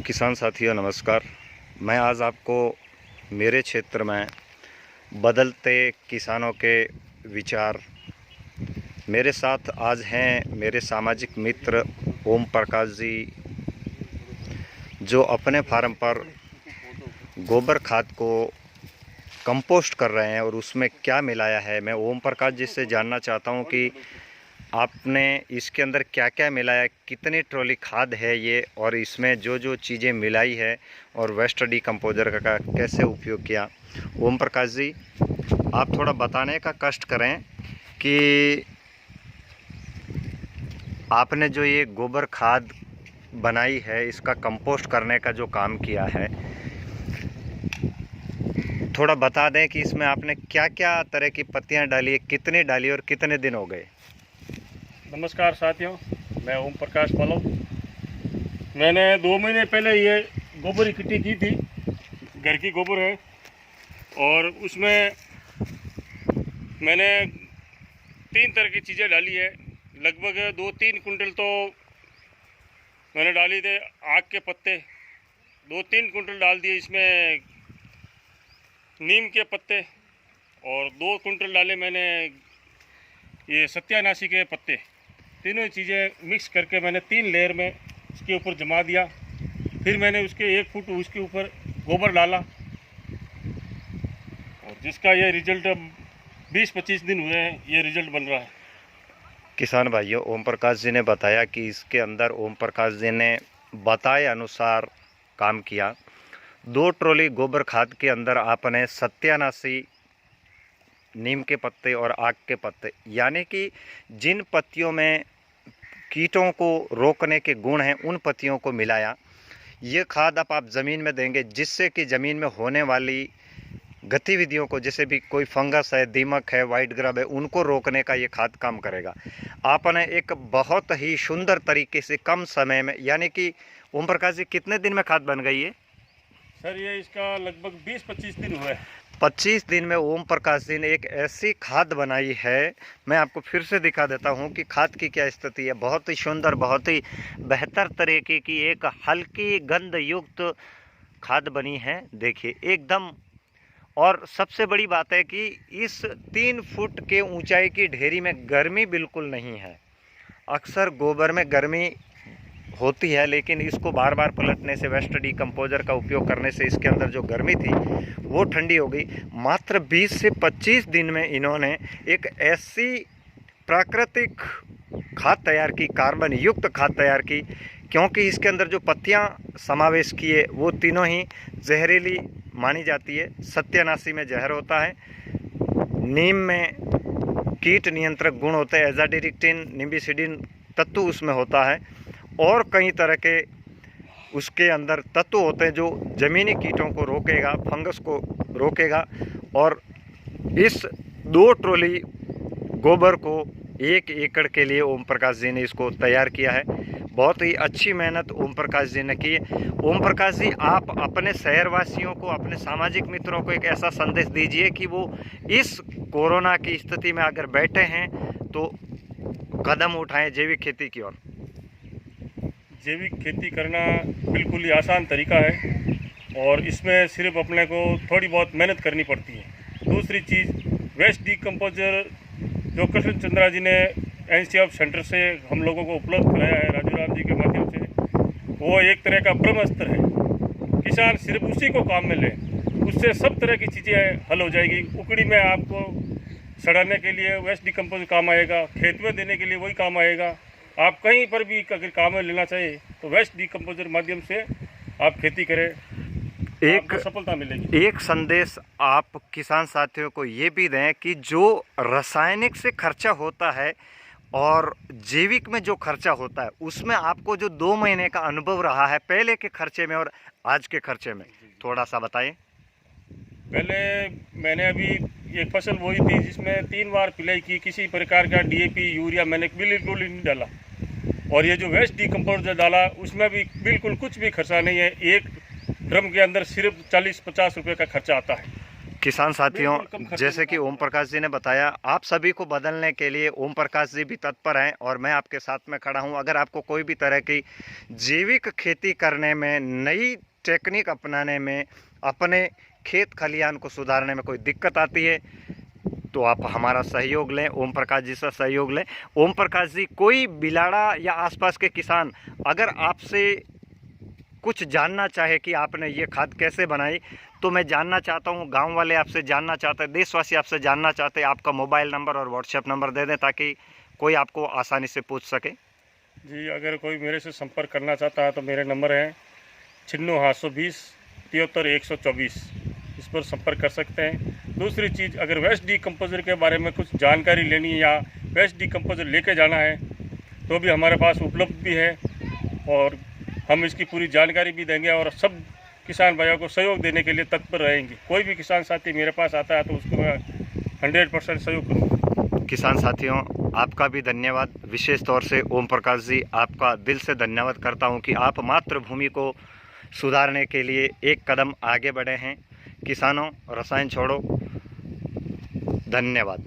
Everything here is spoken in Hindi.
किसान साथियों नमस्कार। मैं आज आपको मेरे क्षेत्र में बदलते किसानों के विचार, मेरे साथ आज हैं मेरे सामाजिक मित्र ओम प्रकाश जी, जो अपने फार्म पर गोबर खाद को कंपोस्ट कर रहे हैं और उसमें क्या मिलाया है। मैं ओम प्रकाश जी से जानना चाहता हूं कि आपने इसके अंदर क्या क्या मिलाया, कितनी ट्रॉली खाद है ये, और इसमें जो जो चीज़ें मिलाई है और वेस्ट डिकम्पोजर का कैसे उपयोग किया। ओम प्रकाश जी, आप थोड़ा बताने का कष्ट करें कि आपने जो ये गोबर खाद बनाई है, इसका कंपोस्ट करने का जो काम किया है, थोड़ा बता दें कि इसमें आपने क्या क्या तरह की पत्तियां डाली, कितनी डाली और कितने दिन हो गए। नमस्कार साथियों, मैं ओम प्रकाश पलव। मैंने 2 महीने पहले ये गोबर इकट्ठी की थी, घर की गोबर है, और उसमें मैंने 3 तरह की चीज़ें डाली है। लगभग 2-3 कुंटल तो मैंने डाली थे। आग के पत्ते 2-3 कुंटल डाल दिए, इसमें नीम के पत्ते, और 2 कुंटल डाले मैंने ये सत्यानाशी के पत्ते। तीनों चीज़ें मिक्स करके मैंने 3 लेयर में इसके ऊपर जमा दिया। फिर मैंने उसके 1 फुट उसके ऊपर गोबर डाला, और जिसका ये रिजल्ट 20-25 दिन हुए हैं, ये रिजल्ट बन रहा है। किसान भाइयों, ओम प्रकाश जी ने बताया कि इसके अंदर ओम प्रकाश जी ने बताए अनुसार काम किया। 2 ट्रॉली गोबर खाद के अंदर आपने सत्यानाशी, नीम के पत्ते और आग के पत्ते, यानी कि जिन पत्तियों में कीटों को रोकने के गुण हैं, उन पत्तियों को मिलाया। ये खाद आप ज़मीन में देंगे, जिससे कि ज़मीन में होने वाली गतिविधियों को, जैसे भी कोई फंगस है, दीमक है, वाइट ग्रब है, उनको रोकने का ये खाद काम करेगा। आपने एक बहुत ही सुंदर तरीके से कम समय में, यानी कि ओम प्रकाश जी कितने दिन में खाद बन गई है? सर ये इसका लगभग 20-25 दिन हुए। 25 दिन में ओम प्रकाश जी ने एक ऐसी खाद बनाई है। मैं आपको फिर से दिखा देता हूं कि खाद की क्या स्थिति है। बहुत ही सुंदर, बहुत ही बेहतर तरीके की एक हल्की गंध युक्त खाद बनी है, देखिए एकदम। और सबसे बड़ी बात है कि इस 3 फुट के ऊंचाई की ढेरी में गर्मी बिल्कुल नहीं है। अक्सर गोबर में गर्मी होती है, लेकिन इसको बार बार पलटने से, वेस्ट डिकम्पोजर का उपयोग करने से इसके अंदर जो गर्मी थी वो ठंडी हो गई। मात्र 20 से 25 दिन में इन्होंने एक ऐसी प्राकृतिक खाद तैयार की, कार्बन युक्त खाद तैयार की, क्योंकि इसके अंदर जो पत्तियां समावेश किए वो तीनों ही जहरीली मानी जाती है। सत्यानाशी में जहर होता है, नीम में कीट नियंत्रक गुण होते हैं, एजाडिरेक्टिन, निम्बिसिडिन तत्व उसमें होता है, और कई तरह के उसके अंदर तत्व होते हैं जो ज़मीनी कीटों को रोकेगा, फंगस को रोकेगा। और इस 2 ट्रॉली गोबर को 1 एकड़ के लिए ओम प्रकाश जी ने इसको तैयार किया है। बहुत ही अच्छी मेहनत ओम प्रकाश जी ने की है। ओम प्रकाश जी, आप अपने शहरवासियों को, अपने सामाजिक मित्रों को एक ऐसा संदेश दीजिए कि वो इस कोरोना की स्थिति में अगर बैठे हैं तो कदम उठाएं जैविक खेती की ओर। जैविक खेती करना बिल्कुल ही आसान तरीका है, और इसमें सिर्फ अपने को थोड़ी बहुत मेहनत करनी पड़ती है। दूसरी चीज़, वेस्ट डिकम्पोजर जो कृष्ण चंद्रा जी ने NCF सेंटर से हम लोगों को उपलब्ध कराया है, राजू राम जी के माध्यम से, वो एक तरह का ब्रह्मास्त्र है। किसान सिर्फ उसी को काम में ले, उससे सब तरह की चीज़ें हल हो जाएगी। उकड़ी में आपको सड़ाने के लिए वेस्ट डिकम्पोजर काम आएगा, खेत में देने के लिए वही काम आएगा। आप कहीं पर भी अगर काम में लेना चाहिए तो वेस्ट डिकम्पोजर माध्यम से आप खेती करें, एक सफलता मिलेगी। एक संदेश आप किसान साथियों को ये भी दें कि जो रासायनिक से खर्चा होता है और जैविक में जो खर्चा होता है, उसमें आपको जो 2 महीने का अनुभव रहा है पहले के खर्चे में और आज के खर्चे में, थोड़ा सा बताइए। पहले मैंने अभी एक फसल बोई थी जिसमें 3 बार पिलाई की, किसी प्रकार का DAP यूरिया मैंने बिल्कुल नहीं डाला, और ये जो वेस्ट डिकम्पोजर डाला उसमें भी बिल्कुल कुछ भी खर्चा नहीं है। एक ड्रम के अंदर सिर्फ 40-50 रुपये का खर्चा आता है। किसान साथियों, बिल्कुल कम खर्चे जैसे में कि काम ओम प्रकाश जी ने बताया, आप सभी को बदलने के लिए ओम प्रकाश जी भी तत्पर हैं और मैं आपके साथ में खड़ा हूं। अगर आपको कोई भी तरह की जैविक खेती करने में, नई टेक्निक अपनाने में, अपने खेत खलिहान को सुधारने में कोई दिक्कत आती है तो आप हमारा सहयोग लें, ओम प्रकाश जी से सहयोग लें। ओम प्रकाश जी, कोई बिलाड़ा या आसपास के किसान अगर आपसे कुछ जानना चाहे कि आपने ये खाद कैसे बनाई, तो मैं जानना चाहता हूँ, गांव वाले आपसे जानना चाहते हैं, देशवासी आपसे जानना चाहते हैं, आपका मोबाइल नंबर और व्हाट्सएप नंबर दे दें ताकि कोई आपको आसानी से पूछ सके। जी, अगर कोई मेरे से संपर्क करना चाहता है तो मेरे नंबर है 96 820 73 124, इस पर संपर्क कर सकते हैं। दूसरी चीज़, अगर वेस्ट डिकम्पोजर के बारे में कुछ जानकारी लेनी है या वेस्ट डिकम्पोजर लेके जाना है तो भी हमारे पास उपलब्ध भी है और हम इसकी पूरी जानकारी भी देंगे और सब किसान भाइयों को सहयोग देने के लिए तत्पर रहेंगे। कोई भी किसान साथी मेरे पास आता है तो उसको मैं 100% सहयोग करूँगा। किसान साथियों, आपका भी धन्यवाद। विशेष तौर से ओम प्रकाश जी, आपका दिल से धन्यवाद करता हूं कि आप मातृभूमि को सुधारने के लिए एक कदम आगे बढ़े हैं। किसानों, रसायन छोड़ो। धन्यवाद।